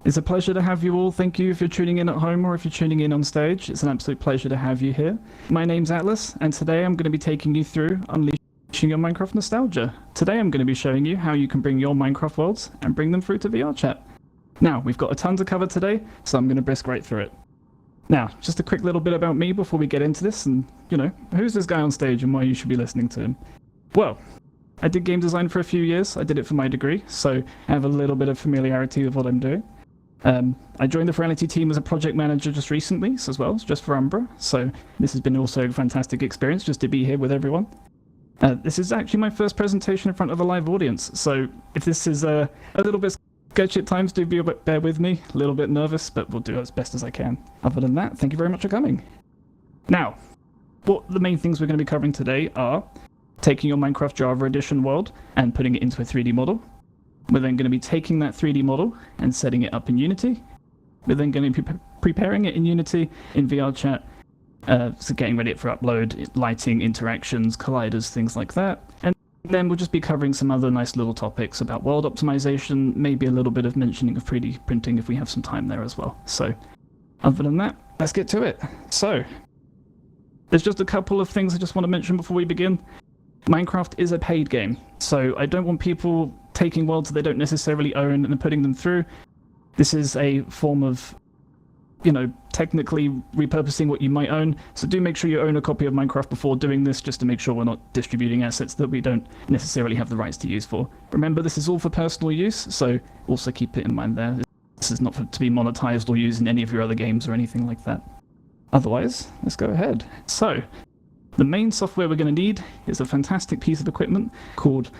It's a pleasure to have you all. Thank you if you're tuning in at home or if you're tuning in on stage. It's an absolute pleasure to have you here. My name's Atlas, and today I'm going to be taking you through unleashing your Minecraft nostalgia. Today I'm going to be showing you how you can bring your Minecraft worlds and bring them through to VRChat. Now, we've got a ton to cover today, so I'm going to brisk right through it. Now, just a quick little bit about me before we get into this, and, who's this guy on stage and why you should be listening to him? Well, I did game design for a few years. I did it for my degree, so I have a little bit of familiarity with what I'm doing. I joined the Furality team as a project manager just recently as well, just for Umbra, so this has been also a fantastic experience just to be here with everyone. This is actually my first presentation in front of a live audience, so if this is a little bit sketchy at times, do bear with me, a little bit nervous, but we'll do as best as I can. Other than that, thank you very much for coming. Now, what the main things we're going to be covering today are taking your Minecraft Java Edition world and putting it into a 3D model. We're then going to be taking that 3D model and setting it up in Unity. We're then going to be preparing it in Unity in VRChat, so getting ready for upload, lighting, interactions, colliders, things like that. And then we'll just be covering some other nice little topics about world optimization, maybe a little bit of mentioning of 3D printing if we have some time there as well. So, other than that, let's get to it. So, there's just a couple of things I just want to mention before we begin. Minecraft is a paid game, so I don't want people taking worlds they don't necessarily own and putting them through. This is a form of, technically repurposing what you might own, so do make sure you own a copy of Minecraft before doing this, just to make sure we're not distributing assets that we don't necessarily have the rights to use for. Remember, this is all for personal use, so also keep it in mind there. This is not to be monetized or used in any of your other games or anything like that. Otherwise, let's go ahead. So, the main software we're going to need is a fantastic piece of equipment called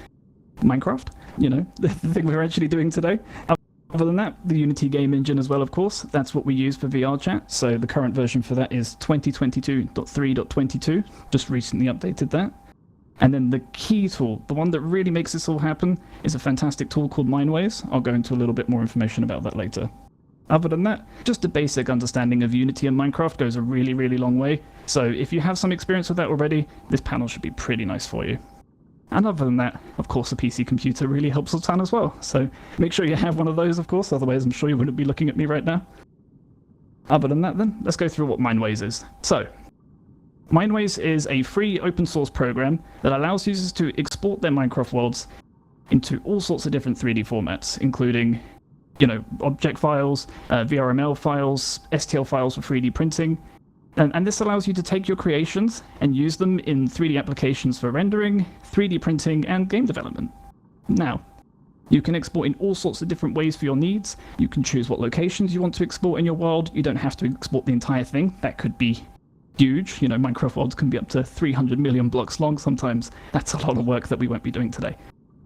Minecraft, the thing we're actually doing today. Other than that, the Unity game engine as well, of course. That's what we use for VRChat, so the current version for that is 2022.3.22, just recently updated that. And then the key tool, the one that really makes this all happen, is a fantastic tool called Mineways. I'll go into a little bit more information about that later. Other than that, just a basic understanding of Unity and Minecraft goes a really, really long way. So if you have some experience with that already, this panel should be pretty nice for you. And other than that, of course, a PC computer really helps a ton as well. So make sure you have one of those, of course, otherwise I'm sure you wouldn't be looking at me right now. Other than that then, let's go through what Mineways is. So, Mineways is a free open source program that allows users to export their Minecraft worlds into all sorts of different 3D formats, including object files, VRML files, STL files for 3D printing. And this allows you to take your creations and use them in 3D applications for rendering, 3D printing, and game development. Now, you can export in all sorts of different ways for your needs. You can choose what locations you want to export in your world. You don't have to export the entire thing. That could be huge. Minecraft worlds can be up to 300 million blocks long sometimes. That's a lot of work that we won't be doing today.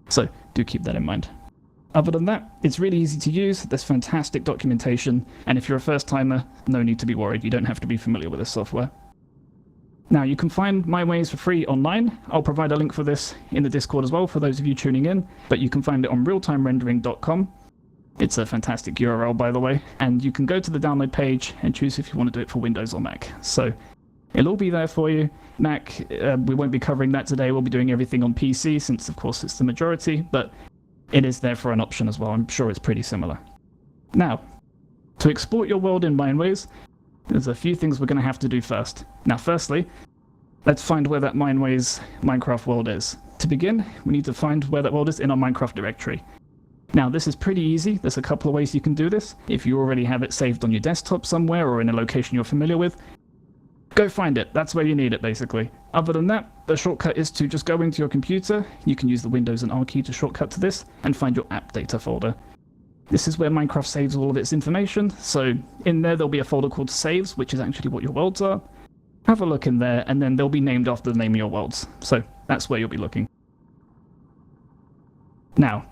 So do keep that in mind. Other than that, it's really easy to use, there's fantastic documentation, and if you're a first-timer, no need to be worried, you don't have to be familiar with this software. Now, you can find Mineways for free online. I'll provide a link for this in the Discord as well for those of you tuning in, but you can find it on realtimerendering.com. It's a fantastic URL, by the way, and you can go to the download page and choose if you want to do it for Windows or Mac. So, it'll all be there for you. Mac, we won't be covering that today, we'll be doing everything on PC, since of course it's the majority, but it is there for an option as well. I'm sure it's pretty similar. Now, to export your world in Mineways, there's a few things we're going to have to do first. Now, firstly, let's find where that Mineways Minecraft world is. To begin, we need to find where that world is in our Minecraft directory. Now, this is pretty easy. There's a couple of ways you can do this. If you already have it saved on your desktop somewhere or in a location you're familiar with, go find it. That's where you need it, basically. Other than that, the shortcut is to just go into your computer. You can use the Windows and R key to shortcut to this, and find your app data folder. This is where Minecraft saves all of its information, so in there there'll be a folder called saves, which is actually what your worlds are. Have a look in there, and then they'll be named after the name of your worlds. So that's where you'll be looking. Now,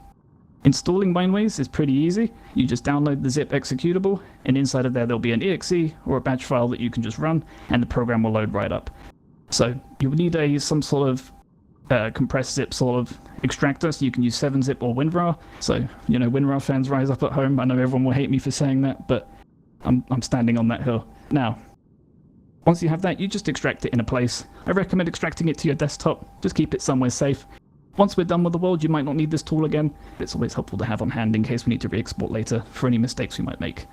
installing Mineways is pretty easy. You just download the zip executable, and inside of there there'll be an exe or a batch file that you can just run, and the program will load right up. So you'll need some sort of compressed zip sort of extractor, so you can use 7-zip or WinRAR. So, WinRAR fans rise up at home. I know everyone will hate me for saying that, but I'm standing on that hill. Now, once you have that, you just extract it in a place. I recommend extracting it to your desktop. Just keep it somewhere safe. Once we're done with the world, you might not need this tool again, but it's always helpful to have on hand in case we need to re-export later for any mistakes we might make.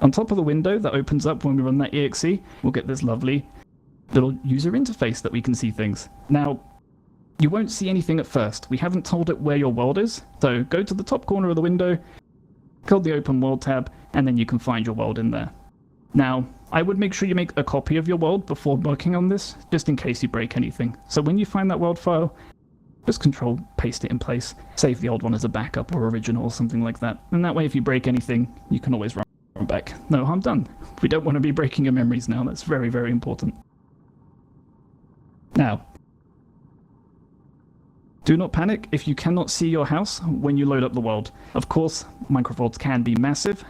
On top of the window that opens up when we run that exe, we'll get this lovely little user interface that we can see things. Now, you won't see anything at first. We haven't told it where your world is, so go to the top corner of the window, click the Open World tab, and then you can find your world in there. Now, I would make sure you make a copy of your world before working on this, just in case you break anything. So when you find that world file, just Control paste it in place, save the old one as a backup or original or something like that. And that way if you break anything, you can always run back. No harm done. We don't want to be breaking your memories now, that's very, very important. Now, do not panic if you cannot see your house when you load up the world. Of course, Minecraft worlds can be massive,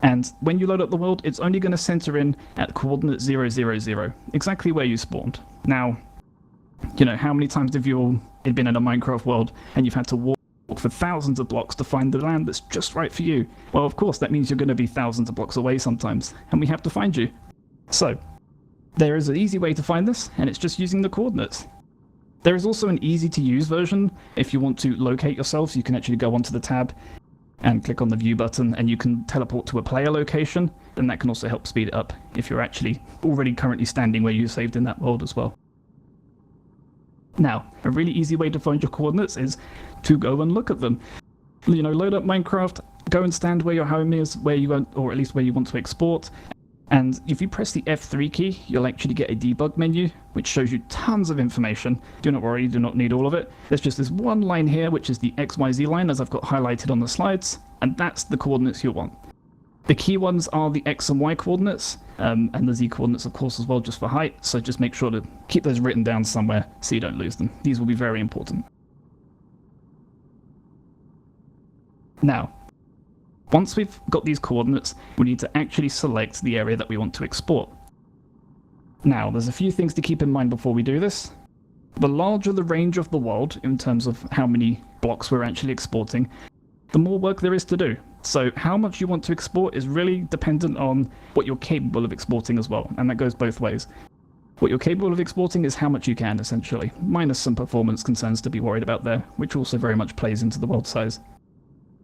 and when you load up the world, it's only going to center in at coordinate 000, exactly where you spawned. Now, you know, how many times have you all been in a Minecraft world and you've had to walk for thousands of blocks to find the land that's just right for you? Well, of course, that means you're going to be thousands of blocks away sometimes, and we have to find you. So, there is an easy way to find this, and it's just using the coordinates. There is also an easy-to-use version. If you want to locate yourself, you can actually go onto the tab and click on the view button, and you can teleport to a player location, and that can also help speed it up if you're actually already currently standing where you saved in that world as well. Now, a really easy way to find your coordinates is to go and look at them. You know, load up Minecraft, go and stand where your home is, where you want, or at least where you want to export, and if you press the F3 key, you'll actually get a debug menu, which shows you tons of information. Do not worry, you do not need all of it. There's just this one line here, which is the XYZ line, as I've got highlighted on the slides, and that's the coordinates you'll want. The key ones are the X and Y coordinates, and the Z coordinates, of course, as well, just for height, so just make sure to keep those written down somewhere so you don't lose them. These will be very important. Now, once we've got these coordinates, we need to actually select the area that we want to export. Now, there's a few things to keep in mind before we do this. The larger the range of the world, in terms of how many blocks we're actually exporting, the more work there is to do. So how much you want to export is really dependent on what you're capable of exporting as well, and that goes both ways. What you're capable of exporting is how much you can, essentially, minus some performance concerns to be worried about there, which also very much plays into the world size.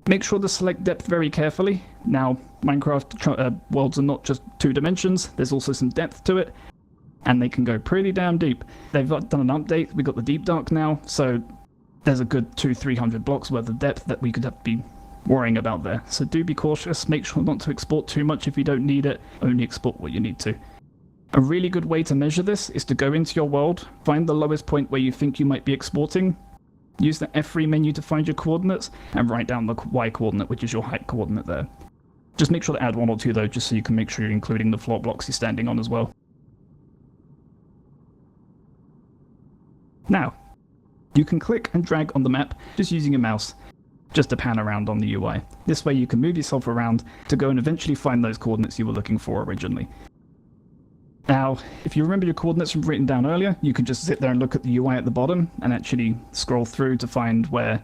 Make sure to select depth very carefully. Now, Minecraft worlds are not just 2 dimensions, there's also some depth to it, and they can go pretty damn deep. They've done an update, we've got the Deep Dark now, so there's a good 200-300 blocks worth of depth that we could have to be worrying about there. So do be cautious, make sure not to export too much if you don't need it, only export what you need to. A really good way to measure this is to go into your world, find the lowest point where you think you might be exporting, use the F3 menu to find your coordinates, and write down the Y coordinate, which is your height coordinate there. Just make sure to add 1 or 2 though, just so you can make sure you're including the floor blocks you're standing on as well. Now, you can click and drag on the map just using your mouse, just to pan around on the UI. This way you can move yourself around to go and eventually find those coordinates you were looking for originally. Now, if you remember your coordinates from written down earlier, you can just sit there and look at the UI at the bottom and actually scroll through to find where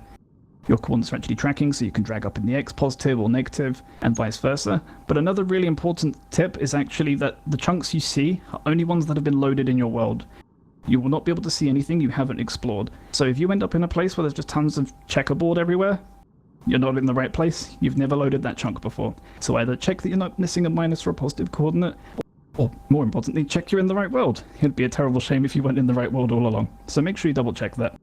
your coordinates are actually tracking, so you can drag up in the X positive or negative and vice versa. But another really important tip is actually that the chunks you see are only ones that have been loaded in your world. You will not be able to see anything you haven't explored. So if you end up in a place where there's just tons of checkerboard everywhere, you're not in the right place, you've never loaded that chunk before. So either check that you're not missing a minus or a positive coordinate, or more importantly, check you're in the right world. It'd be a terrible shame if you weren't in the right world all along. So make sure you double check that.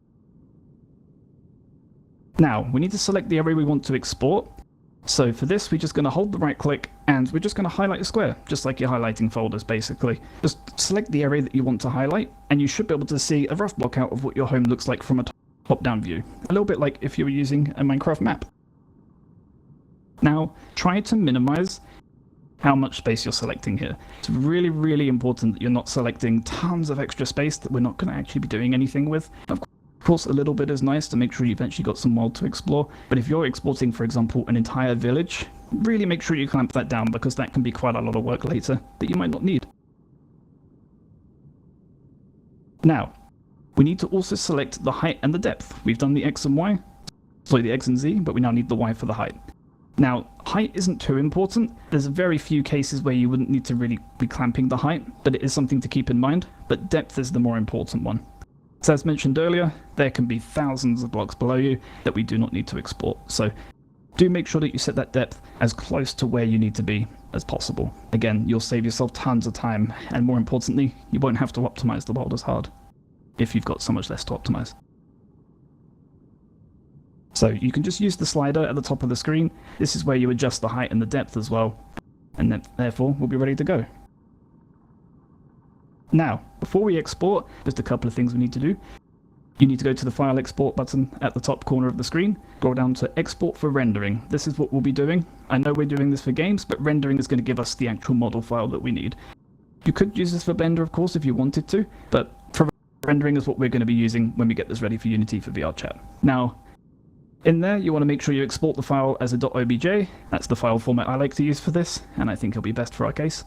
Now, we need to select the area we want to export. So for this, we're just going to hold the right click and we're just going to highlight a square, just like you're highlighting folders basically. Just select the area that you want to highlight and you should be able to see a rough block out of what your home looks like from a top-down view. A little bit like if you were using a Minecraft map. Now, try to minimize how much space you're selecting here. It's really, really important that you're not selecting tons of extra space that we're not going to actually be doing anything with. Of course, a little bit is nice to make sure you've actually got some world to explore, but if you're exporting, for example, an entire village, really make sure you clamp that down because that can be quite a lot of work later that you might not need. Now, we need to also select the height and the depth. We've done the X and Y, sorry, the X and Z, but we now need the Y for the height. Now, height isn't too important. There's very few cases where you wouldn't need to really be clamping the height, but it is something to keep in mind. But depth is the more important one. So as mentioned earlier, there can be thousands of blocks below you that we do not need to export. So do make sure that you set that depth as close to where you need to be as possible. Again, you'll save yourself tons of time, and more importantly, you won't have to optimize the world as hard if you've got so much less to optimize. So you can just use the slider at the top of the screen. This is where you adjust the height and the depth as well, and then therefore we'll be ready to go. Now, before we export, just a couple of things we need to do. You need to go to the File Export button at the top corner of the screen, scroll down to Export for Rendering. This is what we'll be doing. I know we're doing this for games, but rendering is going to give us the actual model file that we need. You could use this for Blender, of course, if you wanted to, but for rendering is what we're going to be using when we get this ready for Unity for VRChat. Now, in there, you want to make sure you export the file as a .obj. That's the file format I like to use for this, and I think it'll be best for our case.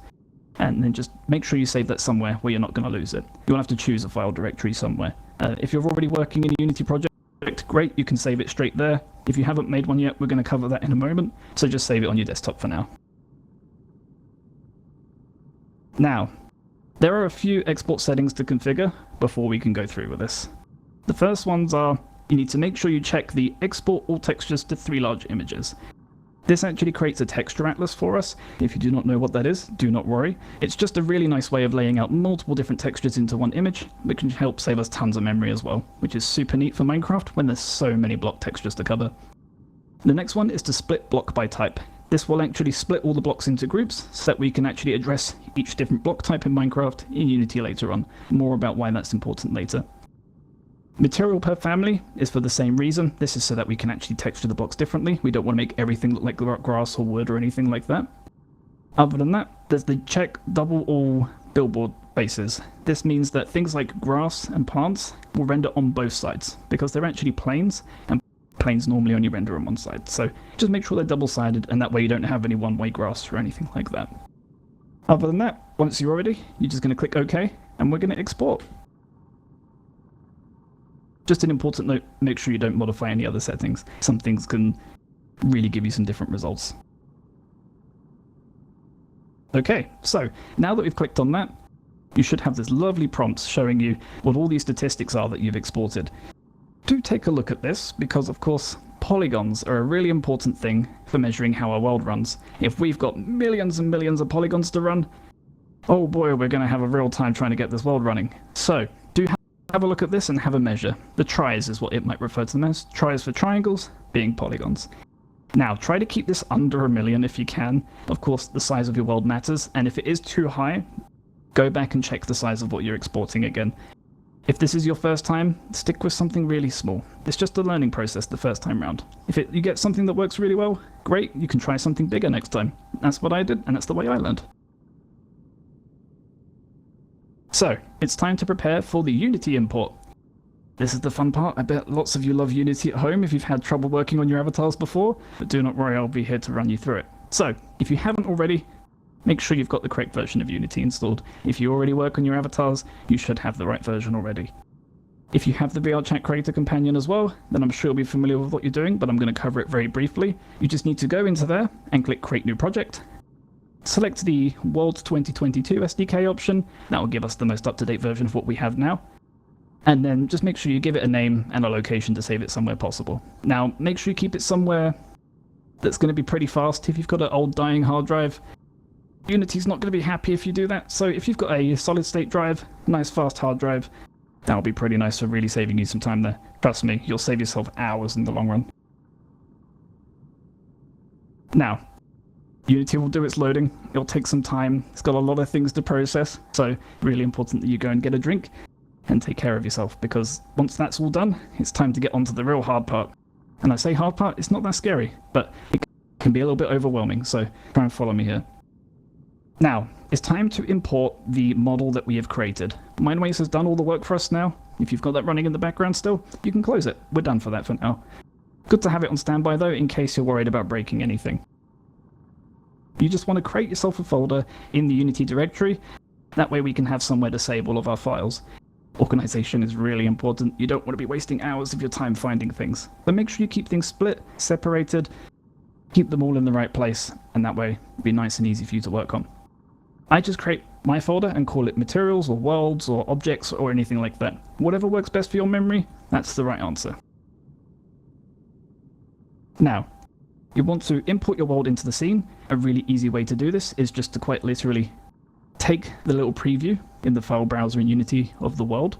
And then just make sure you save that somewhere where you're not going to lose it. You'll have to choose a file directory somewhere. If you're already working in a Unity project, great, you can save it straight there. If you haven't made one yet, we're going to cover that in a moment, so just save it on your desktop for now. Now, there are a few export settings to configure before we can go through with this. The first ones are, you need to make sure you check the Export All Textures to 3 Large Images. This actually creates a texture atlas for us. If you do not know what that is, do not worry. It's just a really nice way of laying out multiple different textures into one image, which can help save us tons of memory as well, which is super neat for Minecraft when there's so many block textures to cover. The next one is to split block by type. This will actually split all the blocks into groups so that we can actually address each different block type in Minecraft in Unity later on. More about why that's important later. Material per family is for the same reason. This is so that we can actually texture the blocks differently. We don't want to make everything look like grass or wood or anything like that. Other than that, there's the check double all billboard bases. This means that things like grass and plants will render on both sides because they're actually planes, and planes normally only render on one side. So just make sure they're double-sided, and that way you don't have any one-way grass or anything like that. Other than that, once you're ready, you're just going to click OK, and we're going to export. Just an important note, make sure you don't modify any other settings. Some things can really give you some different results. Okay, so now that we've clicked on that, you should have this lovely prompt showing you what all these statistics are that you've exported. Do take a look at this, because of course polygons are a really important thing for measuring how our world runs. If we've got millions and millions of polygons to run, oh boy, we're going to have a real time trying to get this world running. So do have a look at this and have a measure. The tries is what it might refer to them as. Tries for triangles being polygons. Now, try to keep this under 1 million if you can. Of course, the size of your world matters, and if it is too high, go back and check the size of what you're exporting again. If this is your first time, stick with something really small. It's just a learning process the first time round. If you get something that works really well, great, you can try something bigger next time. That's what I did, and that's the way I learned. So, it's time to prepare for the Unity import. This is the fun part. I bet lots of you love Unity at home if you've had trouble working on your avatars before, but do not worry, I'll be here to run you through it. So, if you haven't already, make sure you've got the correct version of Unity installed. If you already work on your avatars, you should have the right version already. If you have the VRChat Creator Companion as well, then I'm sure you'll be familiar with what you're doing, but I'm going to cover it very briefly. You just need to go into there and click Create New Project. Select the World 2022 SDK option. That will give us the most up-to-date version of what we have now. And then just make sure you give it a name and a location to save it somewhere possible. Now, make sure you keep it somewhere that's going to be pretty fast. If you've got an old dying hard drive, Unity's not going to be happy if you do that. So if you've got a solid-state drive, nice fast hard drive, that'll be pretty nice for really saving you some time there. Trust me, you'll save yourself hours in the long run. Now, Unity will do its loading. It'll take some time. It's got a lot of things to process, so really important that you go and get a drink and take care of yourself, because once that's all done, it's time to get onto the real hard part. And I say hard part, it's not that scary, but it can be a little bit overwhelming, so try and follow me here. Now, it's time to import the model that we have created. Mindways has done all the work for us now. If you've got that running in the background still, you can close it. We're done for that for now. Good to have it on standby though, in case you're worried about breaking anything. You just want to create yourself a folder in the Unity directory. That way we can have somewhere to save all of our files. Organization is really important. You don't want to be wasting hours of your time finding things. But make sure you keep things split, separated, keep them all in the right place, and that way it'll be nice and easy for you to work on. I just create my folder and call it materials or worlds or objects or anything like that. Whatever works best for your memory, that's the right answer. Now, you want to import your world into the scene. A really easy way to do this is just to quite literally take the little preview in the file browser in Unity of the world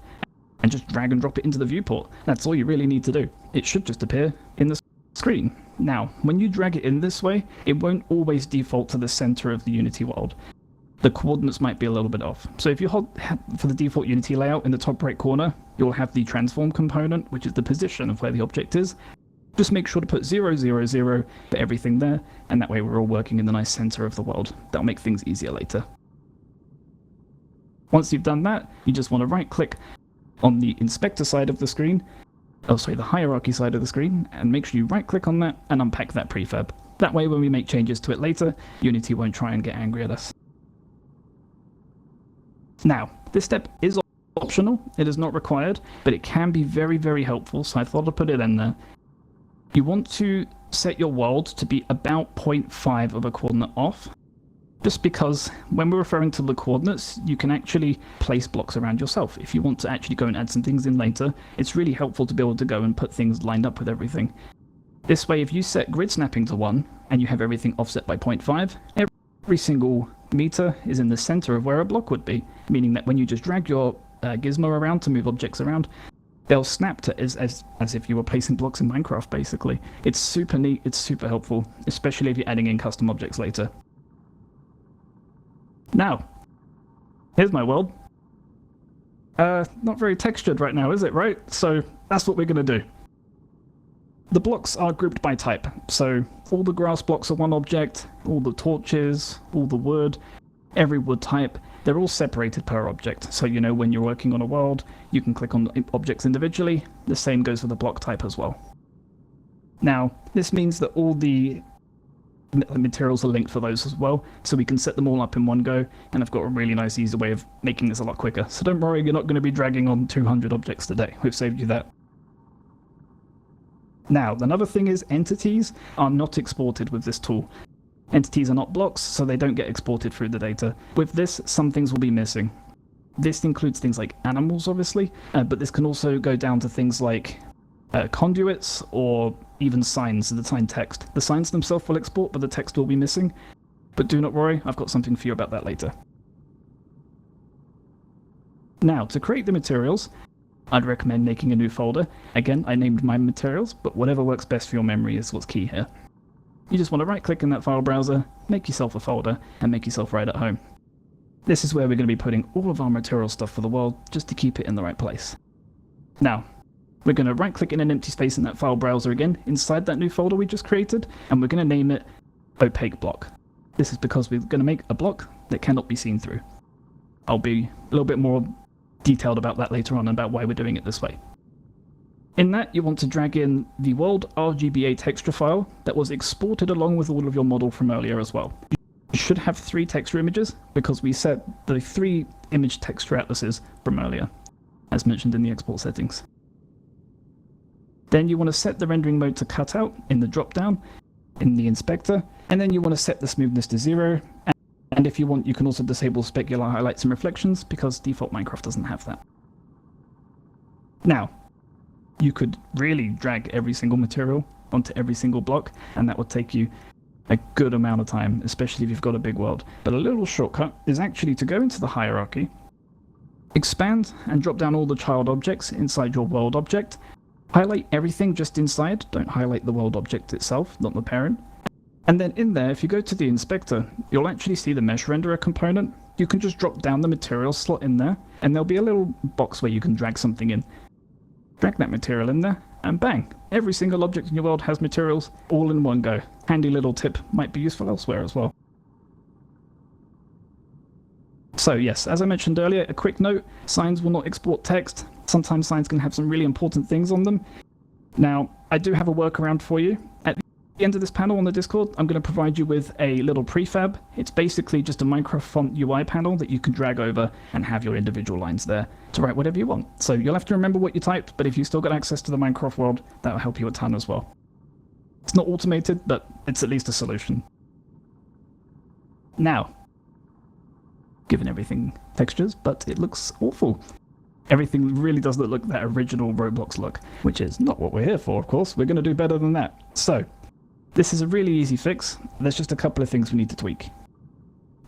and just drag and drop it into the viewport. That's all you really need to do. It should just appear in the screen. Now, when you drag it in this way, it won't always default to the center of the Unity world. The coordinates might be a little bit off. So if you hold for the default Unity layout in the top right corner, you'll have the transform component, which is the position of where the object is. Just make sure to put 0, 0, 0 for everything there, and that way we're all working in the nice center of the world. That'll make things easier later. Once you've done that, you just want to right-click on the inspector side of the screen, the hierarchy side of the screen, and make sure you right-click on that and unpack that prefab. That way when we make changes to it later, Unity won't try and get angry at us. Now, this step is optional, it is not required, but it can be very, very helpful, so I thought I'd put it in there. You want to set your world to be about 0.5 of a coordinate off, just because when we're referring to the coordinates, you can actually place blocks around yourself. If you want to actually go and add some things in later, it's really helpful to be able to go and put things lined up with everything. This way, if you set grid snapping to 1, and you have everything offset by 0.5, every single meter is in the center of where a block would be, meaning that when you just drag your gizmo around to move objects around, they'll snap to as if you were placing blocks in Minecraft, basically. It's super neat, it's super helpful, especially if you're adding in custom objects later. Now, here's my world. Not very textured right now, is it, right? So that's what we're going to do. The blocks are grouped by type, so all the grass blocks are one object, all the torches, all the wood, every wood type, they're all separated per object. So you know when you're working on a world, you can click on objects individually. The same goes for the block type as well. Now, this means that all the materials are linked for those as well, so we can set them all up in one go, and I've got a really nice easy way of making this a lot quicker. So don't worry, you're not going to be dragging on 200 objects today. We've saved you that. Now, another thing is entities are not exported with this tool. Entities are not blocks, so they don't get exported through the data. With this, some things will be missing. This includes things like animals, obviously, but this can also go down to things like conduits or even signs, the sign text. The signs themselves will export, but the text will be missing. But do not worry, I've got something for you about that later. Now, to create the materials, I'd recommend making a new folder. Again, I named my materials, but whatever works best for your memory is what's key here. You just want to right-click in that file browser, make yourself a folder, and make yourself right at home. This is where we're going to be putting all of our material stuff for the world, just to keep it in the right place. Now, we're going to right-click in an empty space in that file browser again, inside that new folder we just created, and we're going to name it opaque block. This is because we're going to make a block that cannot be seen through. I'll be a little bit more detailed about that later on, about why we're doing it this way. In that, you want to drag in the world RGBA texture file that was exported along with all of your model from earlier as well. You should have 3 texture images because we set the 3 image texture atlases from earlier, as mentioned in the export settings. Then you want to set the rendering mode to cutout in the drop-down in the inspector, and then you want to set the smoothness to 0, and if you want, you can also disable specular highlights and reflections because default Minecraft doesn't have that. Now, you could really drag every single material onto every single block, and that would take you a good amount of time, especially if you've got a big world. But a little shortcut is actually to go into the hierarchy, expand and drop down all the child objects inside your world object, highlight everything just inside, don't highlight the world object itself, not the parent. And then in there, if you go to the inspector, you'll actually see the mesh renderer component. You can just drop down the material slot in there, and there'll be a little box where you can drag something in. Drag that material in there, and bang! Every single object in your world has materials all in one go. Handy little tip, might be useful elsewhere as well. So yes, as I mentioned earlier, a quick note, signs will not export text. Sometimes signs can have some really important things on them. Now, I do have a workaround for you. At the end of this panel on the Discord, I'm going to provide you with a little prefab. It's basically just a Minecraft font UI panel that you can drag over and have your individual lines there to write whatever you want. So you'll have to remember what you typed, but if you still got access to the Minecraft world, that will help you a ton as well. It's not automated, but it's at least a solution. Now, given everything textures, but it looks awful. Everything really does look like that original Roblox look, which is not what we're here for, of course. We're going to do better than that. So, this is a really easy fix. There's just a couple of things we need to tweak.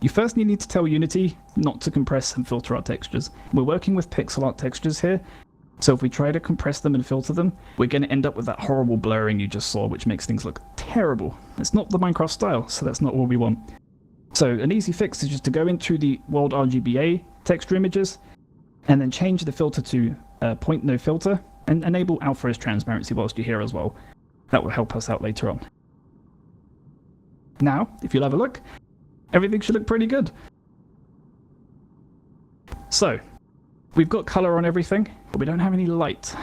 You first need to tell Unity not to compress and filter our textures. We're working with pixel art textures here, so if we try to compress them and filter them, we're going to end up with that horrible blurring you just saw, which makes things look terrible. It's not the Minecraft style, so that's not what we want. So an easy fix is just to go into the world RGBA texture images, and then change the filter to point no filter, and enable alpha as transparency whilst you're here as well. That will help us out later on. Now, if you'll have a look, everything should look pretty good. So, we've got color on everything, but we don't have any light.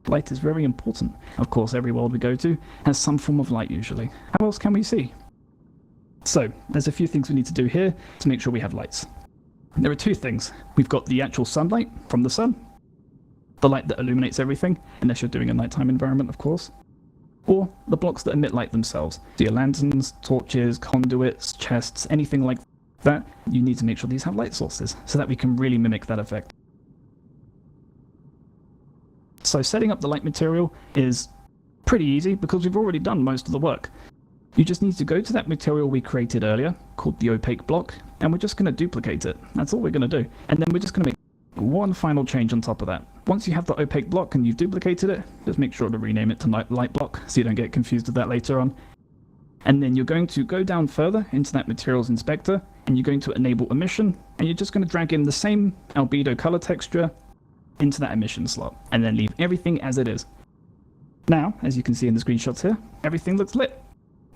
Light is very important. Of course, every world we go to has some form of light usually. How else can we see? So, there's a few things we need to do here to make sure we have lights. There are two things. We've got the actual sunlight from the sun, the light that illuminates everything, unless you're doing a nighttime environment, of course, or the blocks that emit light themselves. So your lanterns, torches, conduits, chests, anything like that, you need to make sure these have light sources so that we can really mimic that effect. So setting up the light material is pretty easy because we've already done most of the work. You just need to go to that material we created earlier, called the opaque block, and we're just going to duplicate it. That's all we're going to do. And then we're just going to make one final change on top of that. Once you have the opaque block and you've duplicated it, just make sure to rename it to light block so you don't get confused with that later on. And then you're going to go down further into that materials inspector, and you're going to enable emission, and you're just going to drag in the same albedo color texture into that emission slot, and then leave everything as it is. Now, as you can see in the screenshots here, everything looks lit.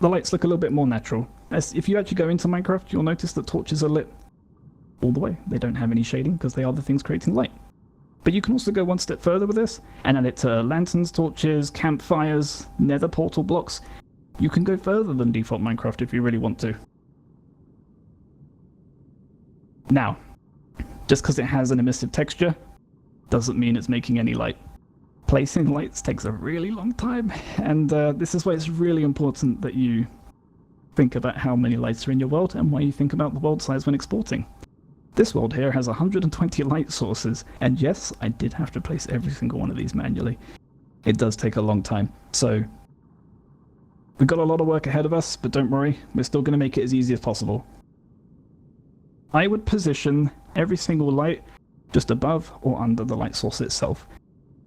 The lights look a little bit more natural. As if you actually go into Minecraft, you'll notice that torches are lit all the way. They don't have any shading because they are the things creating light. But you can also go one step further with this and add it to lanterns, torches, campfires, nether portal blocks. You can go further than default Minecraft if you really want to. Now, just because it has an emissive texture doesn't mean it's making any light. Placing lights takes a really long time, and this is why it's really important that you think about how many lights are in your world and why you think about the world size when exporting. This world here has 120 light sources, and yes, I did have to place every single one of these manually. It does take a long time, so we've got a lot of work ahead of us, but don't worry, we're still going to make it as easy as possible. I would position every single light just above or under the light source itself.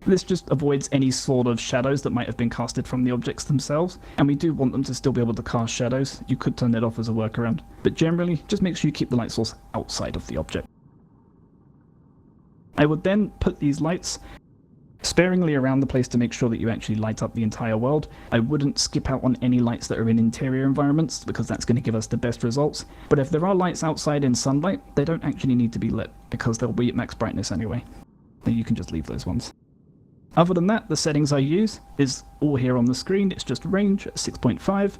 This just avoids any sort of shadows that might have been casted from the objects themselves, and we do want them to still be able to cast shadows. You could turn that off as a workaround, but generally, just make sure you keep the light source outside of the object. I would then put these lights sparingly around the place to make sure that you actually light up the entire world. I wouldn't skip out on any lights that are in interior environments, because that's going to give us the best results. But if there are lights outside in sunlight, they don't actually need to be lit, because they'll be at max brightness anyway. Then you can just leave those ones. Other than that, the settings I use is all here on the screen. It's just range at 6.5.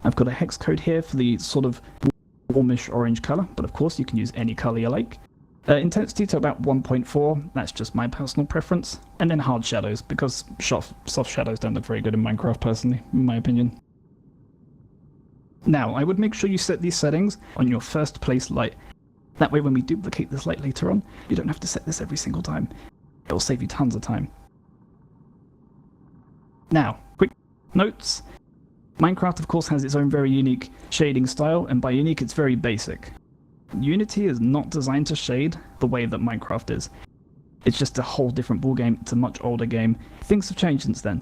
I've got a hex code here for the sort of warmish orange color, but of course you can use any color you like. Intensity to about 1.4, that's just my personal preference. And then hard shadows, because soft shadows don't look very good in Minecraft personally, in my opinion. Now, I would make sure you set these settings on your first place light. That way when we duplicate this light later on, you don't have to set this every single time. It'll save you tons of time. Now, quick notes. Minecraft, of course, has its own very unique shading style, and by unique, it's very basic. Unity is not designed to shade the way that Minecraft is. It's just a whole different ballgame. It's a much older game. Things have changed since then.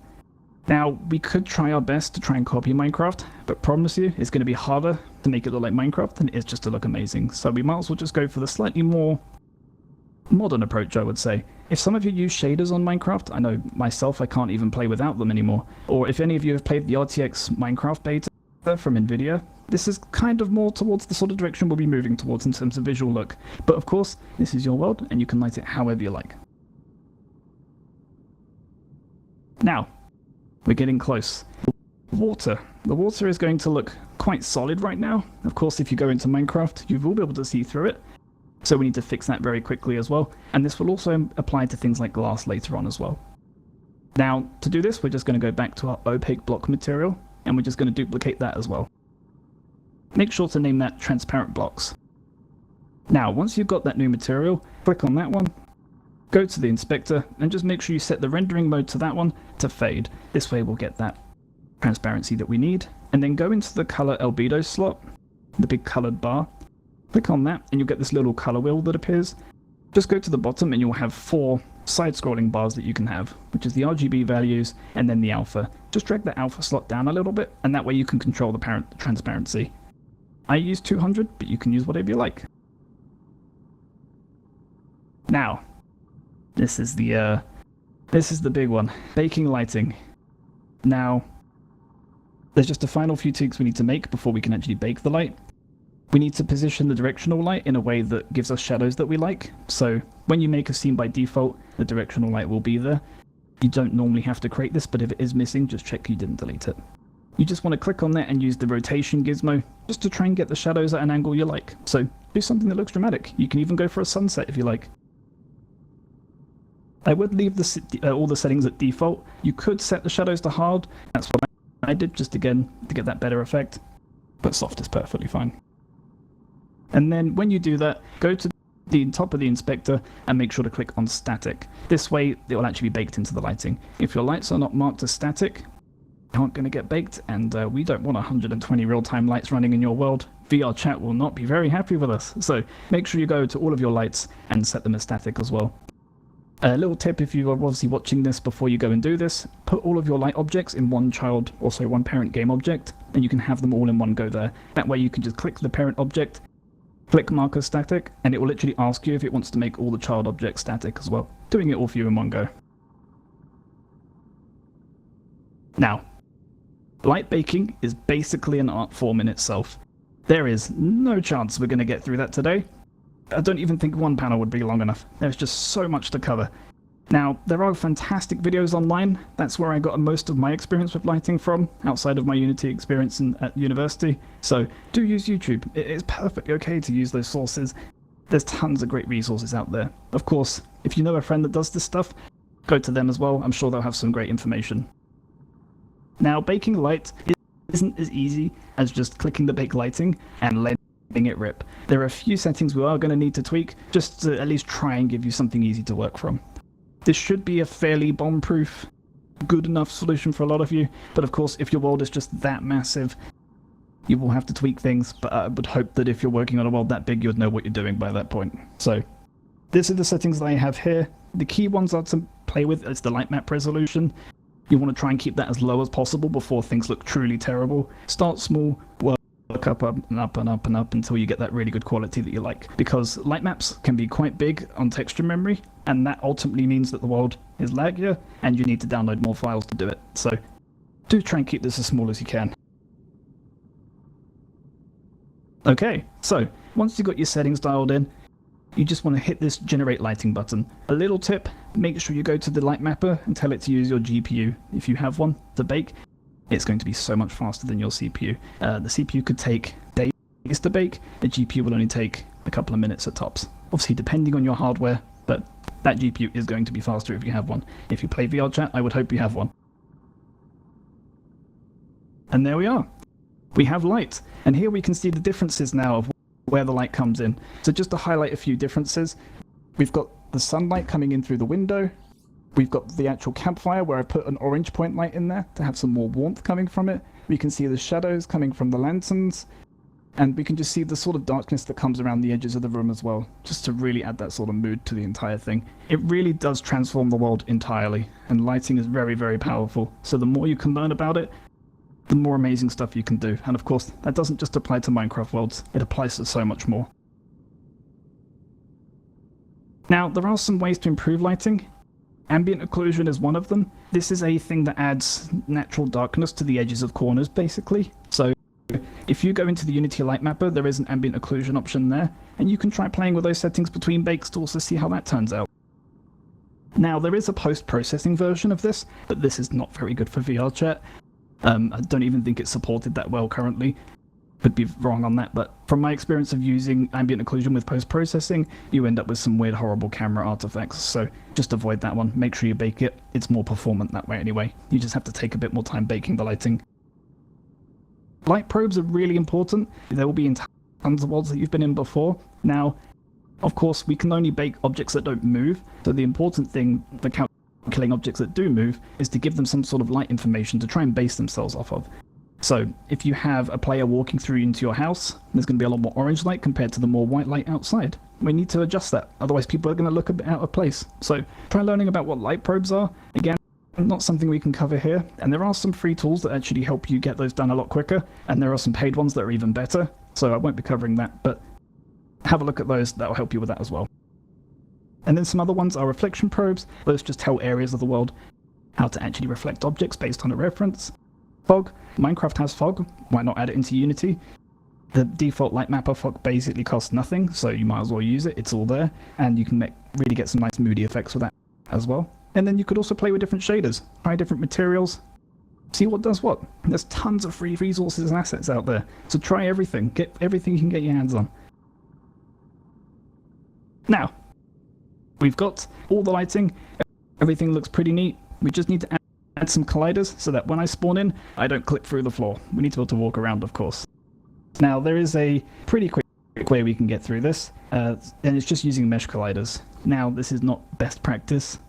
Now, we could try our best to try and copy Minecraft, but promise you, it's going to be harder to make it look like Minecraft than it is just to look amazing. So we might as well just go for the slightly more modern approach, I would say. If some of you use shaders on Minecraft, I know myself, I can't even play without them anymore. Or if any of you have played the RTX Minecraft beta from Nvidia, this is kind of more towards the sort of direction we'll be moving towards in terms of visual look. But of course, this is your world, and you can light it however you like. Now, we're getting close. Water. The water is going to look quite solid right now. Of course, if you go into Minecraft, you will be able to see through it. So we need to fix that very quickly as well. And this will also apply to things like glass later on as well. Now, to do this, we're just going to go back to our opaque block material, and we're just going to duplicate that as well. Make sure to name that transparent blocks. Now, once you've got that new material, click on that one, go to the inspector, and just make sure you set the rendering mode to that one to fade. This way we'll get that transparency that we need. And then go into the color albedo slot, the big colored bar. Click on that, and you'll get this little color wheel that appears. Just go to the bottom, and you'll have 4 side-scrolling bars that you can have, which is the RGB values, and then the alpha. Just drag the alpha slot down a little bit, and that way you can control the transparency. I use 200, but you can use whatever you like. Now, this is the big one, baking lighting. Now, there's just a final few tweaks we need to make before we can actually bake the light. We need to position the directional light in a way that gives us shadows that we like. So when you make a scene by default, the directional light will be there. You don't normally have to create this, but if it is missing, just check you didn't delete it. You just want to click on that and use the rotation gizmo just to try and get the shadows at an angle you like. So do something that looks dramatic. You can even go for a sunset if you like. I would leave all the settings at default. You could set the shadows to hard. That's what I did, just again to get that better effect. But soft is perfectly fine. And then when you do that, go to the top of the inspector and make sure to click on static. This way it will actually be baked into the lighting. If your lights are not marked as static, they aren't going to get baked, and we don't want 120 real-time lights running in your world. VRChat will not be very happy with us. So make sure you go to all of your lights and set them as static as well. A little tip, if you are obviously watching this before you go and do this, put all of your light objects in one parent game object, and you can have them all in one go there. That way you can just click the parent object, click marker static, and it will literally ask you if it wants to make all the child objects static as well, doing it all for you in one go. Now, light baking is basically an art form in itself. There is no chance we're going to get through that today. I don't even think one panel would be long enough. There's just so much to cover. Now, there are fantastic videos online. That's where I got most of my experience with lighting from, outside of my Unity experience at university. So do use YouTube. It is perfectly okay to use those sources. There's tons of great resources out there. Of course, if you know a friend that does this stuff, go to them as well. I'm sure they'll have some great information. Now, baking light isn't as easy as just clicking the bake lighting and letting it rip. There are a few settings we are going to need to tweak, just to at least try and give you something easy to work from. This should be a fairly bomb-proof, good enough solution for a lot of you, but of course if your world is just that massive, you will have to tweak things, but I would hope that if you're working on a world that big, you'd know what you're doing by that point. So, these are the settings that I have here. The key ones are to play with is the light map resolution. You want to try and keep that as low as possible before things look truly terrible. Start small, work up and up and up and up until you get that really good quality that you like. Because light maps can be quite big on texture memory, and that ultimately means that the world is laggier, and you need to download more files to do it. So do try and keep this as small as you can. Okay, so once you've got your settings dialed in, you just want to hit this generate lighting button. A little tip, make sure you go to the light mapper and tell it to use your GPU, if you have one, to bake. It's going to be so much faster than your CPU. The CPU could take days to bake, the GPU will only take a couple of minutes at tops. Obviously depending on your hardware, but that GPU is going to be faster if you have one. If you play VRChat, I would hope you have one. And there we are. We have light. And here we can see the differences now of where the light comes in. So just to highlight a few differences, we've got the sunlight coming in through the window. We've got the actual campfire where I put an orange point light in there to have some more warmth coming from it. We can see the shadows coming from the lanterns. And we can just see the sort of darkness that comes around the edges of the room as well, just to really add that sort of mood to the entire thing. It really does transform the world entirely, and lighting is very, very powerful. So the more you can learn about it, the more amazing stuff you can do. And of course, that doesn't just apply to Minecraft worlds, it applies to so much more. Now, there are some ways to improve lighting. Ambient occlusion is one of them. This is a thing that adds natural darkness to the edges of corners, basically. So if you go into the Unity light mapper, there is an ambient occlusion option there, and you can try playing with those settings between bakes to also see how that turns out. Now, there is a post-processing version of this, but this is not very good for VRChat. I don't even think it's supported that well currently. Could be wrong on that, but from my experience of using ambient occlusion with post-processing, you end up with some weird, horrible camera artifacts, so just avoid that one. Make sure you bake it. It's more performant that way anyway. You just have to take a bit more time baking the lighting. Light probes are really important. They will be in tons of worlds that you've been in before. Now, Of course, we can only bake objects that don't move, so the important thing for calculating objects that do move is to give them some sort of light information to try and base themselves off of. So, if you have a player walking through into your house, there's going to be a lot more orange light compared to the more white light outside. We need to adjust that, otherwise people are going to look a bit out of place. So, try learning about what light probes are. Again, not something we can cover here, and there are some free tools that actually help you get those done a lot quicker, and there are some paid ones that are even better, so I won't be covering that, but have a look at those, that will help you with that as well. And then some other ones are reflection probes. Those just tell areas of the world how to actually reflect objects based on a reference. Fog. Minecraft has fog, why not add it into Unity? The default light mapper fog basically costs nothing, so you might as well use it, it's all there, and you can really get some nice moody effects with that as well. And then you could also play with different shaders, try different materials, see what does what. There's tons of free resources and assets out there, so try everything, get everything you can get your hands on. Now, we've got all the lighting, everything looks pretty neat. We just need to add some colliders so that when I spawn in, I don't clip through the floor. We need to be able to walk around, of course. Now, there is a pretty quick way we can get through this, and it's just using mesh colliders. Now, this is not best practice.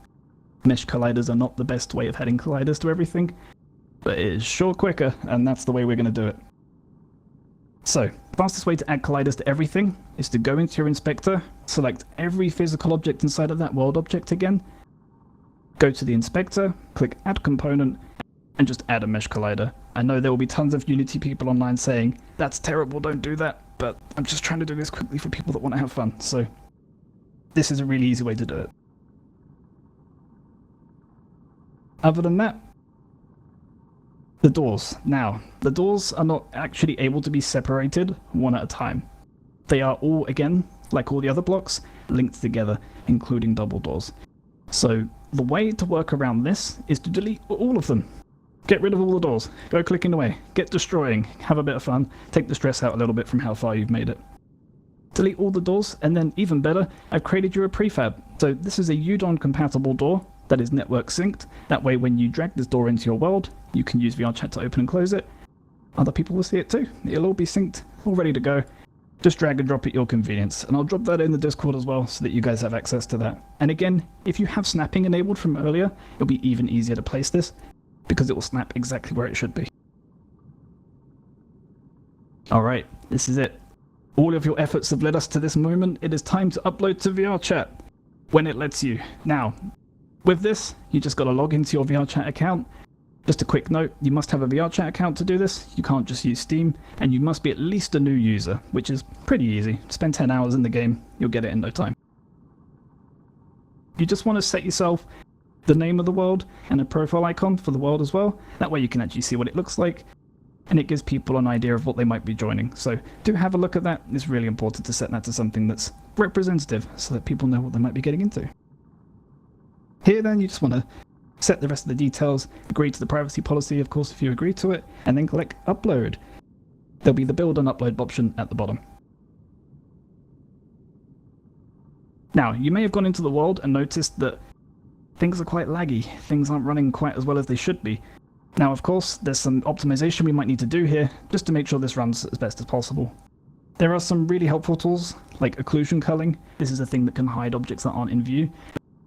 Mesh colliders are not the best way of adding colliders to everything, but it is sure quicker, and that's the way we're going to do it. So, the fastest way to add colliders to everything is to go into your inspector, select every physical object inside of that world object again, go to the inspector, click add component, and just add a mesh collider. I know there will be tons of Unity people online saying, that's terrible, don't do that, but I'm just trying to do this quickly for people that want to have fun, so this is a really easy way to do it. Other than that, the doors. Now, the doors are not actually able to be separated one at a time. They are all, again, like all the other blocks, linked together, including double doors. So, the way to work around this is to delete all of them. Get rid of all the doors. Go clicking away. Get destroying. Have a bit of fun. Take the stress out a little bit from how far you've made it. Delete all the doors, and then, even better, I've created you a prefab. So, this is a Udon compatible door that is network synced. That way, when you drag this door into your world, you can use VRChat to open and close it. Other people will see it too. It'll all be synced, all ready to go. Just drag and drop at your convenience. And I'll drop that in the Discord as well so that you guys have access to that. And again, if you have snapping enabled from earlier, it'll be even easier to place this because it will snap exactly where it should be. Alright, this is it. All of your efforts have led us to this moment. It is time to upload to VRChat when it lets you. Now, with this, you just got to log into your VRChat account. Just a quick note, you must have a VRChat account to do this. You can't just use Steam, and you must be at least a new user, which is pretty easy. Spend 10 hours in the game, you'll get it in no time. You just want to set yourself the name of the world and a profile icon for the world as well. That way you can actually see what it looks like, and it gives people an idea of what they might be joining. So do have a look at that. It's really important to set that to something that's representative so that people know what they might be getting into. Here then, you just want to set the rest of the details, agree to the privacy policy, of course, if you agree to it, and then click upload. There'll be the build and upload option at the bottom. Now, you may have gone into the world and noticed that things are quite laggy. Things aren't running quite as well as they should be. Now, of course, there's some optimization we might need to do here, just to make sure this runs as best as possible. There are some really helpful tools, like occlusion culling. This is a thing that can hide objects that aren't in view.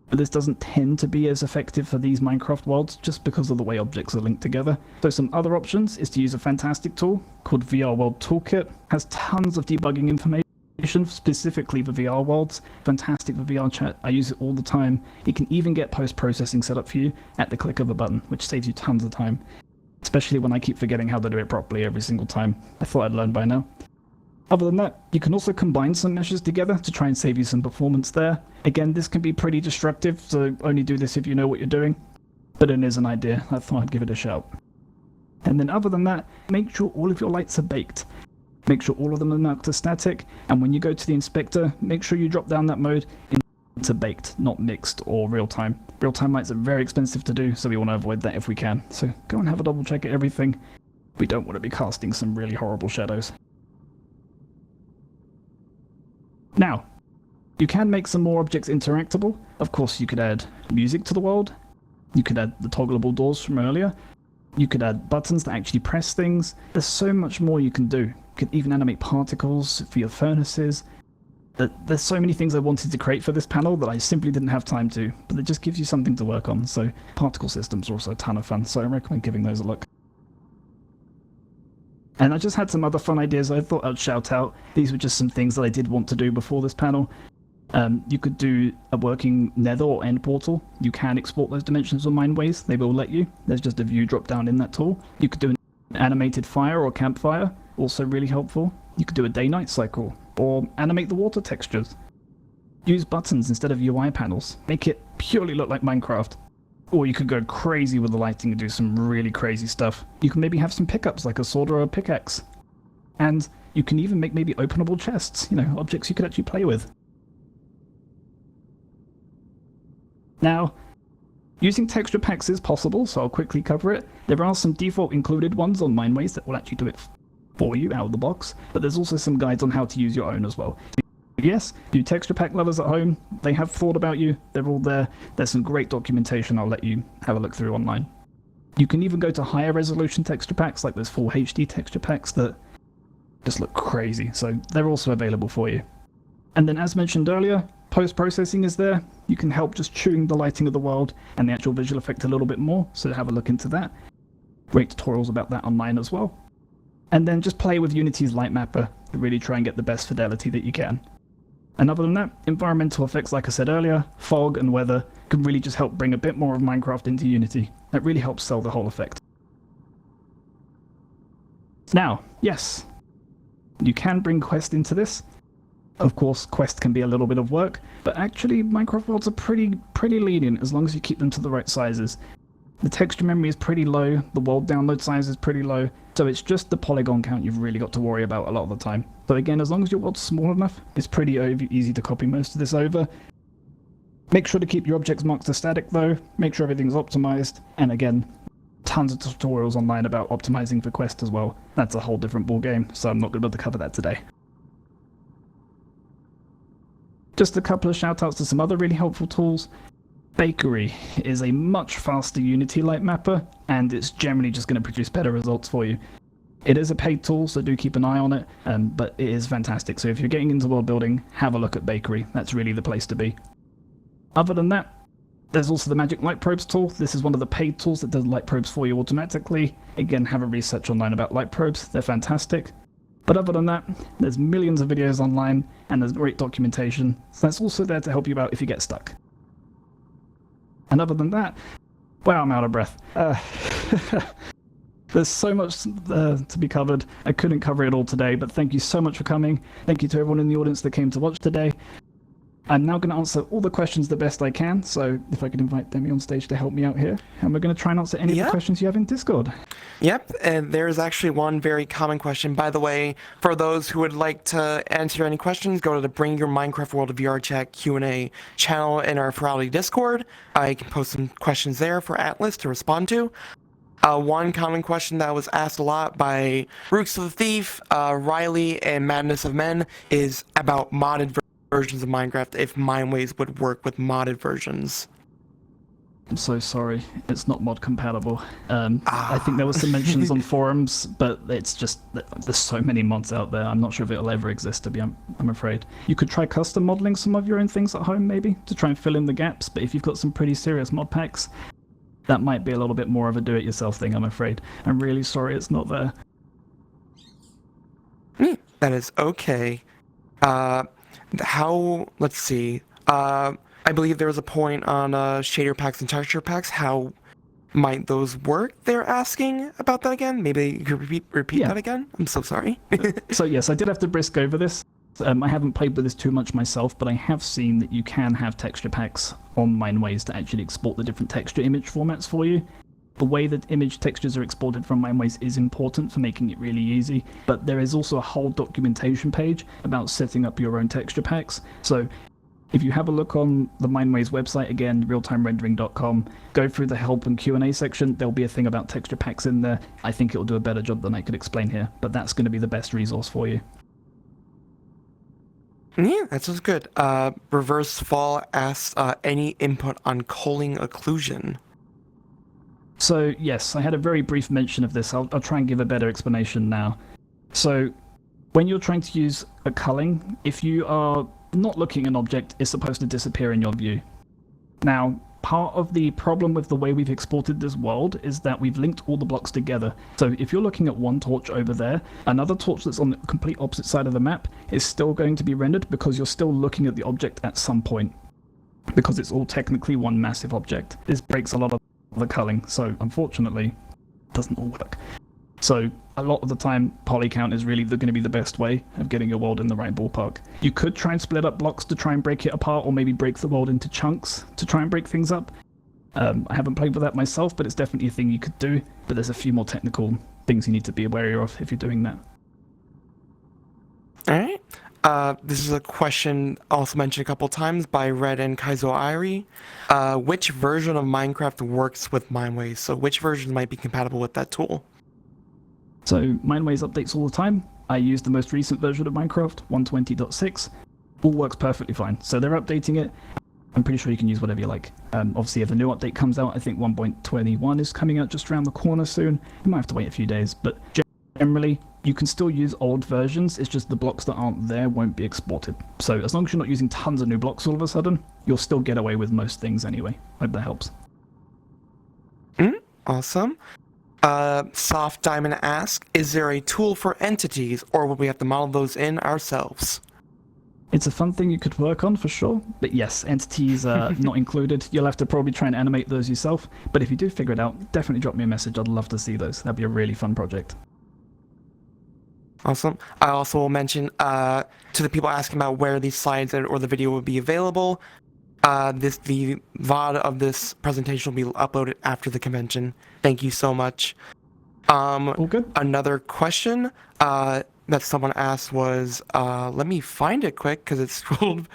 But this doesn't tend to be as effective for these Minecraft worlds just because of the way objects are linked together. So some other options is to use a fantastic tool called VR World Toolkit. It has tons of debugging information specifically for VR worlds. Fantastic for VRChat. I use it all the time. It can even get post-processing set up for you at the click of a button, which saves you tons of time. Especially when I keep forgetting how to do it properly every single time. I thought I'd learn by now. Other than that, you can also combine some meshes together to try and save you some performance there. Again, this can be pretty destructive, so only do this if you know what you're doing. But it is an idea. I thought I'd give it a shout. And then other than that, make sure all of your lights are baked. Make sure all of them are marked as static, and when you go to the inspector, make sure you drop down that mode into baked, not mixed or real-time. Real-time lights are very expensive to do, so we want to avoid that if we can. So go and have a double check at everything. We don't want to be casting some really horrible shadows. Now, you can make some more objects interactable. Of course, you could add music to the world. You could add the toggleable doors from earlier. You could add buttons that actually press things. There's so much more you can do. You could even animate particles for your furnaces. There's so many things I wanted to create for this panel that I simply didn't have time to, but it just gives you something to work on. So particle systems are also a ton of fun, so I recommend giving those a look. And I just had some other fun ideas I thought I'd shout out. These were just some things that I did want to do before this panel. You could do a working nether or end portal. You can export those dimensions on Mindways. They will let you. There's just a view drop down in that tool. You could do an animated fire or campfire, also really helpful. You could do a day-night cycle, or animate the water textures. Use buttons instead of UI panels. Make it purely look like Minecraft. Or you could go crazy with the lighting and do some really crazy stuff. You can maybe have some pickups like a sword or a pickaxe. And you can even make maybe openable chests, objects you could actually play with. Now, using texture packs is possible, so I'll quickly cover it. There are some default included ones on Mindways that will actually do it for you out of the box, but there's also some guides on how to use your own as well. Yes, you texture pack lovers at home, they have thought about you, they're all there. There's some great documentation I'll let you have a look through online. You can even go to higher resolution texture packs, like those full HD texture packs that just look crazy, so they're also available for you. And then as mentioned earlier, post-processing is there. You can help just tune the lighting of the world and the actual visual effect a little bit more, so have a look into that. Great tutorials about that online as well. And then just play with Unity's Light Mapper to really try and get the best fidelity that you can. And other than that, environmental effects, like I said earlier, fog and weather, can really just help bring a bit more of Minecraft into Unity. That really helps sell the whole effect. Now, yes, you can bring Quest into this. Of course, Quest can be a little bit of work, but actually Minecraft worlds are pretty lenient as long as you keep them to the right sizes. The texture memory is pretty low, the world download size is pretty low, so it's just the polygon count you've really got to worry about a lot of the time. So again, as long as your world's small enough, it's pretty easy to copy most of this over. Make sure to keep your objects marked as static though, make sure everything's optimized, and again, tons of tutorials online about optimizing for Quest as well. That's a whole different ballgame, so I'm not going to be able to cover that today. Just a couple of shout-outs to some other really helpful tools. Bakery is a much faster Unity light mapper, and it's generally just going to produce better results for you. It is a paid tool, so do keep an eye on it, but it is fantastic. So if you're getting into world building, have a look at Bakery. That's really the place to be. Other than that, there's also the Magic Light Probes tool. This is one of the paid tools that does light probes for you automatically. Again, have a research online about light probes. They're fantastic. But other than that, there's millions of videos online, and there's great documentation. So that's also there to help you out if you get stuck. And other than that, wow, I'm out of breath. There's so much to be covered. I couldn't cover it all today, but thank you so much for coming. Thank you to everyone in the audience that came to watch today. I'm now going to answer all the questions the best I can, so if I could invite Demmy on stage to help me out here. And we're going to try and answer any of the questions you have in Discord. Yep, and there's actually one very common question. By the way, for those who would like to answer any questions, go to the Bring Your Minecraft World of VRChat Q&A channel in our Furality Discord. I can post some questions there for Atlas to respond to. One common question that was asked a lot by Rooks of the Thief, Riley, and Madness of Men is about modded versions of Minecraft, if Mindways would work with modded versions. I'm so sorry, it's not mod compatible. I think there was some mentions on forums, but it's just, there's so many mods out there, I'm not sure if it'll ever exist to be, I'm afraid. You could try custom modeling some of your own things at home maybe, to try and fill in the gaps, but if you've got some pretty serious mod packs, that might be a little bit more of a do-it-yourself thing, I'm afraid. I'm really sorry it's not there. That is okay. Let's see. I believe there was a point on shader packs and texture packs. How might those work? They're asking about that again. Maybe you could repeat that again? I'm so sorry. So yes, I did have to brisk over this. I haven't played with this too much myself, but I have seen that you can have texture packs on Mindways to actually export the different texture image formats for you. The way that image textures are exported from Mindways is important for making it really easy, but there is also a whole documentation page about setting up your own texture packs. So if you have a look on the Mindways website, again, realtimerendering.com, go through the help and Q&A section, there'll be a thing about texture packs in there. I think it'll do a better job than I could explain here, but that's going to be the best resource for you. Yeah, that sounds good. Reverse Fall asks any input on culling occlusion. So yes, I had a very brief mention of this. I'll try and give a better explanation now. So when you're trying to use a culling, if you are not looking at an object is supposed to disappear in your view. Now, part of the problem with the way we've exported this world is that we've linked all the blocks together. So if you're looking at one torch over there, another torch that's on the complete opposite side of the map is still going to be rendered because you're still looking at the object at some point, because it's all technically one massive object. This breaks a lot of the culling, so unfortunately, it doesn't all work. So a lot of the time, poly count is really going to be the best way of getting your world in the right ballpark. You could try and split up blocks to try and break it apart, or maybe break the world into chunks to try and break things up. I haven't played with that myself, but it's definitely a thing you could do. But there's a few more technical things you need to be aware of if you're doing that. All right. This is a question also mentioned a couple times by Red and Kaizo Airi. Which version of Minecraft works with Mineways? So which version might be compatible with that tool? So Mineways updates all the time. I use the most recent version of Minecraft, 120.6. All works perfectly fine. So they're updating it. I'm pretty sure you can use whatever you like. Obviously, if a new update comes out, I think 1.21 is coming out just around the corner soon. You might have to wait a few days, but generally, you can still use old versions. It's just the blocks that aren't there won't be exported. So as long as you're not using tons of new blocks all of a sudden, you'll still get away with most things anyway. Hope that helps. Awesome. Soft Diamond asks, is there a tool for entities, or would we have to model those in ourselves? It's a fun thing you could work on for sure, but yes, entities are not included. You'll have to probably try and animate those yourself, but if you do figure it out, definitely drop me a message. I'd love to see those. That'd be a really fun project. Awesome. I also will mention to the people asking about where these slides or the video will be available, the VOD of this presentation will be uploaded after the convention. Thank you so much. All good. Another question that someone asked was, let me find it quick because it's scrolled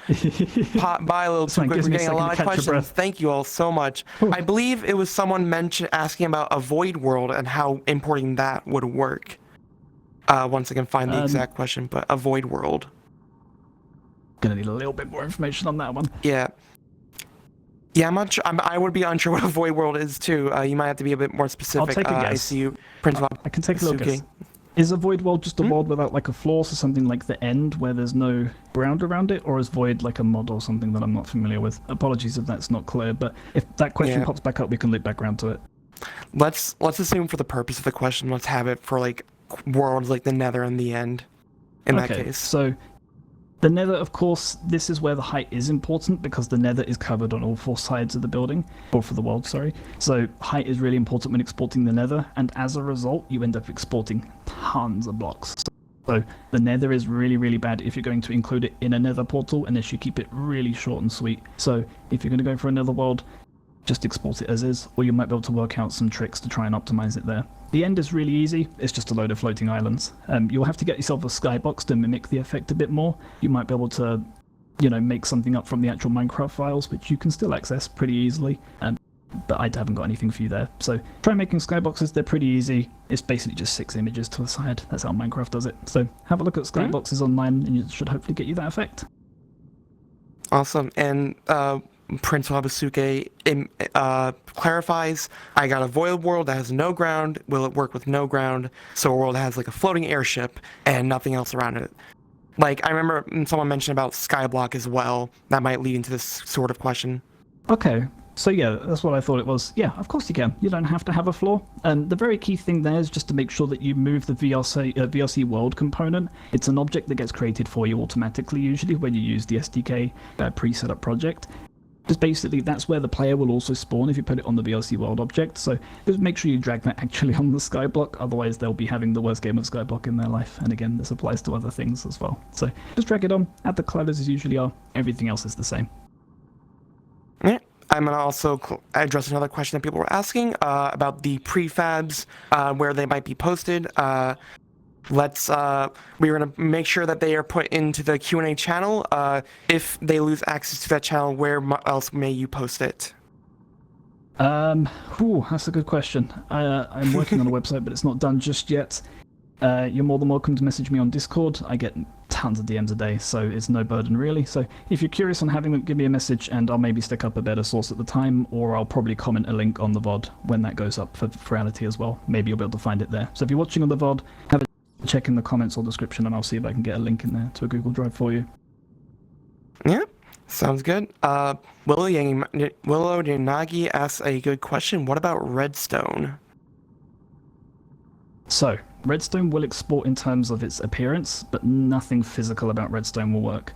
by a little too quick. We're getting a lot of questions. Thank you all so much. I believe it was someone asking about a void world and how importing that would work. Once I can find the exact question, but a void world. Gonna need a little bit more information on that one. Yeah, I would be unsure what a void world is too. You might have to be a bit more specific. I'll take a guess. I see you, Prince. I can take a little guess. Is a void world just a world without like a floor, so something like the end where there's no ground around it, or is void like a mod or something that I'm not familiar with? Apologies if that's not clear, but if that question pops back up, we can loop back around to it. Let's assume for the purpose of the question, let's have it for like worlds like the Nether and the End. In that case, so the Nether, of course, this is where the height is important because the Nether is covered on all four sides of the building, or for the world, sorry. So height is really important when exporting the Nether, and as a result, you end up exporting tons of blocks. So the Nether is really, really bad if you're going to include it in a Nether portal, unless you keep it really short and sweet. So if you're going to go for another world, just export it as is, or you might be able to work out some tricks to try and optimize it there. The end is really easy. It's just a load of floating islands. You'll have to get yourself a skybox to mimic the effect a bit more. You might be able to, make something up from the actual Minecraft files, which you can still access pretty easily. But I haven't got anything for you there. So try making skyboxes. They're pretty easy. It's basically just 6 images to the side. That's how Minecraft does it. So have a look at skyboxes online, and it should hopefully get you that effect. Awesome. And Prince Wabasuke clarifies, I got a void world that has no ground. Will it work with no ground? So a world that has like a floating airship and nothing else around it. Like, I remember someone mentioned about Skyblock as well. That might lead into this sort of question. Okay. So yeah, that's what I thought it was. Yeah, of course you can. You don't have to have a floor. And the very key thing there is just to make sure that you move the VRC world component. It's an object that gets created for you automatically, usually, when you use the SDK pre-set up project. Just basically, that's where the player will also spawn if you put it on the VRC world object. So just make sure you drag that actually on the skyblock, otherwise they'll be having the worst game of skyblock in their life. And again, this applies to other things as well. So just drag it on, add the colliders as usually are. Everything else is the same. Yeah. I'm going to also address another question that people were asking about the prefabs, where they might be posted. We're going to make sure that they are put into the Q&A channel. If they lose access to that channel, where else may you post it? That's a good question. I'm working on a website, but it's not done just yet. You're more than welcome to message me on Discord. I get tons of DMs a day, so it's no burden really. So if you're curious on having them, give me a message and I'll maybe stick up a better source at the time, or I'll probably comment a link on the VOD when that goes up for Furality as well. Maybe you'll be able to find it there. So if you're watching on the VOD, have a check in the comments or description and I'll see if I can get a link in there to a Google Drive for you. Yeah, sounds good. Willow Yanagi asks a good question. What about redstone? So, redstone will export in terms of its appearance, but nothing physical about redstone will work.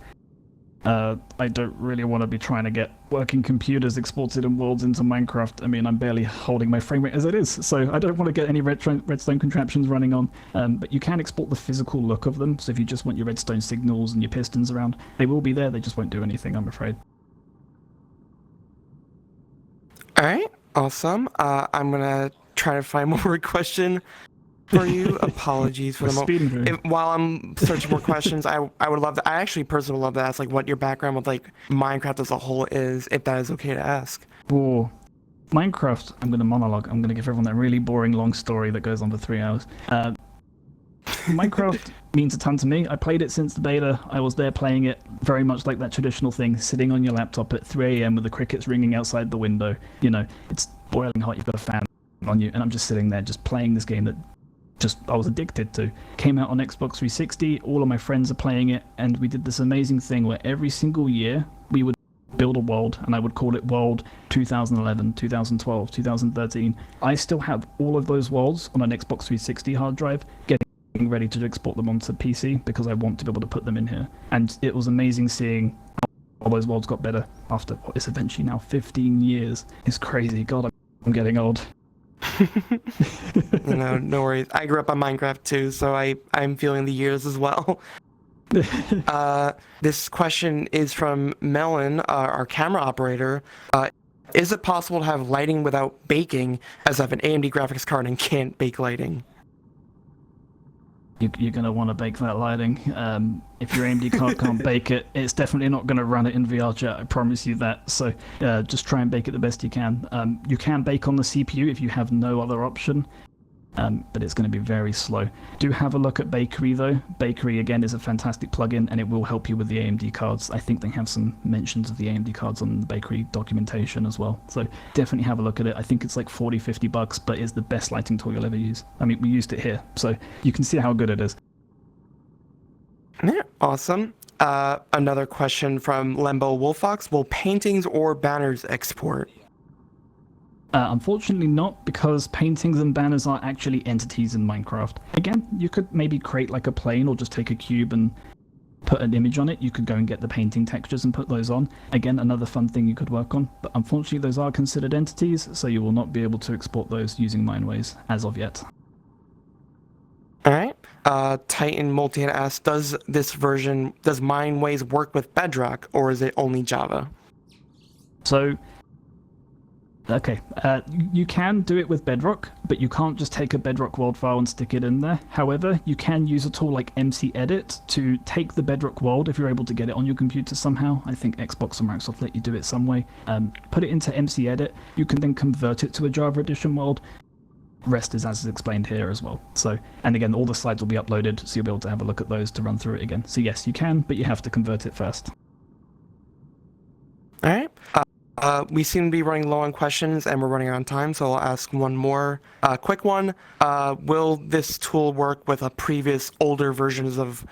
I don't really want to be trying to get working computers exported in worlds into Minecraft. I mean, I'm barely holding my frame rate as it is, so I don't want to get any redstone contraptions running on. But you can export the physical look of them, so if you just want your redstone signals and your pistons around, they will be there, they just won't do anything, I'm afraid. Alright, awesome. I'm gonna try to find more question for you. Apologies for the moment. While I'm searching more questions, I would love to. I actually personally would love to ask like what your background with like Minecraft as a whole is, if that is okay to ask. For Minecraft, I'm going to monologue. I'm going to give everyone that really boring long story that goes on for 3 hours. Minecraft means a ton to me. I played it since the beta. I was there playing it very much like that traditional thing, sitting on your laptop at 3 a.m. with the crickets ringing outside the window. You know, it's boiling hot. You've got a fan on you, and I'm just sitting there just playing this game that I was addicted to. Came out on Xbox 360, all of my friends are playing it, and we did this amazing thing where every single year we would build a world, and I would call it World 2011, 2012, 2013. I still have all of those worlds on an Xbox 360 hard drive, getting ready to export them onto PC because I want to be able to put them in here. And it was amazing seeing how all those worlds got better after what is eventually now 15 years. It's crazy. God, I'm getting old. No worries. I grew up on Minecraft too, so I'm feeling the years as well. This question is from Melon, our camera operator. Is it possible to have lighting without baking, as I have an AMD graphics card and can't bake lighting? You're going to want to bake that lighting. If your AMD card can't bake it, it's definitely not going to run it in VRChat, I promise you that. So just try and bake it the best you can. You can bake on the CPU if you have no other option, but it's going to be very slow. Do have a look at Bakery though. Bakery again is a fantastic plugin and it will help you with the AMD cards. I think they have some mentions of the AMD cards on the Bakery documentation as well. So definitely have a look at it. I think it's like $40-50, but it's the best lighting tool you'll ever use. I mean, we used it here, so you can see how good it is. Yeah, awesome. Another question from Lembo Wolfox. Will paintings or banners export? Unfortunately not, because paintings and banners are actually entities in Minecraft. Again, you could maybe create like a plane or just take a cube and put an image on it. You could go and get the painting textures and put those on. Again, another fun thing you could work on. But unfortunately, those are considered entities, so you will not be able to export those using Mineways as of yet. Alright. Titan Multihead asks, does Mineways work with Bedrock, or is it only Java? So, okay, you can do it with Bedrock, but you can't just take a Bedrock world file and stick it in there. However, you can use a tool like MC-Edit to take the Bedrock world, if you're able to get it on your computer somehow. I think Xbox or Microsoft let you do it some way. Put it into MC-Edit. You can then convert it to a Java Edition world. Rest is as explained here as well. So, and again, all the slides will be uploaded, so you'll be able to have a look at those to run through it again. So yes, you can, but you have to convert it first. Alright. We seem to be running low on questions and we're running out of time, so I'll ask one more quick one. Will this tool work with previous older versions of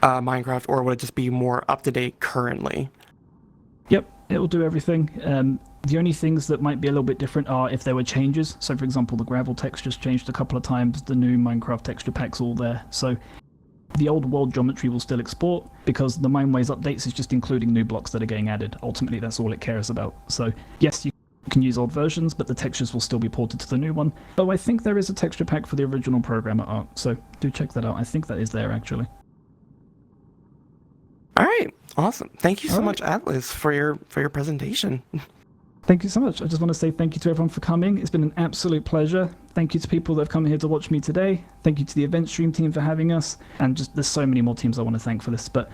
Minecraft, or would it just be more up-to-date currently? Yep, it will do everything. The only things that might be a little bit different are if there were changes. So for example, the gravel texture's changed a couple of times, the new Minecraft texture pack's all there. So the old world geometry will still export, because the Mineways updates is just including new blocks that are getting added. Ultimately, that's all it cares about. So yes, you can use old versions, but the textures will still be ported to the new one. Though I think there is a texture pack for the original programmer art, so do check that out. I think that is there, actually. All right, awesome. Thank you so much, Atlas, for your presentation. Thank you so much. I just want to say thank you to everyone for coming. It's been an absolute pleasure. Thank you to people that have come here to watch me today. Thank you to the event stream team for having us. And just there's so many more teams I want to thank for this. But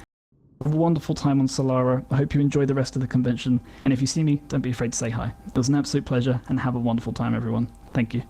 have a wonderful time on Solara. I hope you enjoy the rest of the convention. And if you see me, don't be afraid to say hi. It was an absolute pleasure, and have a wonderful time, everyone. Thank you.